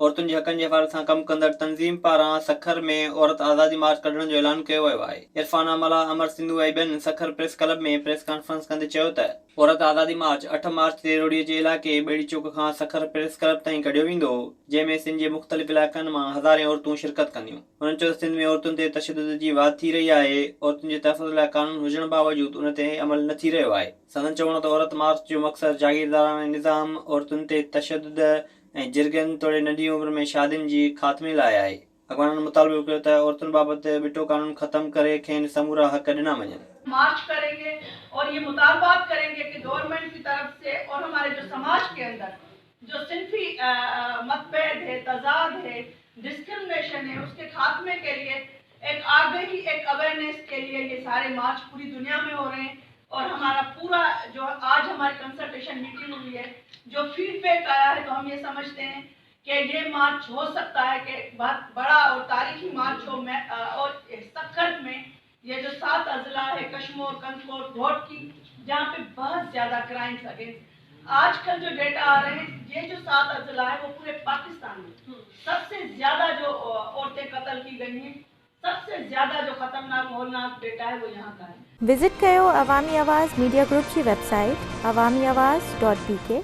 औरतुनि जे हक़नि जे हिफ़ाज़त सां कमु कंदड़ तंज़ीम पारां सखर में औरत आज़ादी मार्च कढण जो ऐलान कयो वियो आहे। इरफान अमला, अमर सिंधु ऐं ॿियनि सखर प्रेस क्लब में प्रेस कॉन्फ्रेंस कंदे चयो त औरत आज़ादी मार्च 8 मार्च ते रोडीअ जे इलाइक़े ॿेड़ी चौक खां सखर प्रेस क्लब ताईं कढियो वेंदो, जंहिं में सिंध जे मुख़्तलिफ़ इलाइक़नि मां हज़ारें औरतूं शिरकत कंदियूं। हुननि चयो त सिंध में औरतुनि ते तशदुद जी वाधि थी रही आहे। औरतुनि जे तहफ़्फ़ुज़ लाइ क़ानून हुजण बावजूदि उन ते अमल न थी रहियो आहे। संदनि चवण त औरत मार्च जो मक़सदु जागीरदाराना निज़ाम, औरतुनि ते तशदुद ऐं जिरगनि तोड़े नंढी उम्र में शादियुनि जी ख़ात्मे लाइ आहे। अॻवाननि मुतालबो कयो त औरतुनि बाबति बिटो कानून ख़त्म करे खेनि समूरा हक़ ॾिना वञनि। मार्च करेंगे और ये मुतालबात करेंगे कि गवर्नमेंट की तरफ से और हमारे जो समाज के अंदर जो सिंफी मतभेद है, तजाद है, डिस्क्रिमिनेशन है, उसके खात्मे के लिए एक आगाही, एक अवेयरनेस के लिए ये सारे मार्च पूरी दुनिया में हो रहे हैं। और हमारा पूरा जो आज हमारी कंसल्टेशन मीटिंग हुई है, जो फीडबैक आया है, तो हम ये समझते हैं कि ये मार्च हो सकता है कि बहुत बड़ा और तारीखी मार्च हो। और सखर में ये जो 7 अजला है, कश्मीर, कंदकोट, घोटकी, जहाँ पे बहुत ज्यादा क्राइम्स अगेंस्ट आजकल जो डेटा आ रहे हैं, ये जो 7 अजला है वो पूरे पाकिस्तान में सबसे ज्यादा जो औरतें कत्ल की गई हैं, सबसे ज्यादा जो खतरनाक होलनाक डेटा है वो यहाँ का है। विजिट कयो अवामी आवाज़ मीडिया ग्रुप की वेबसाइट awamiawaz.pk।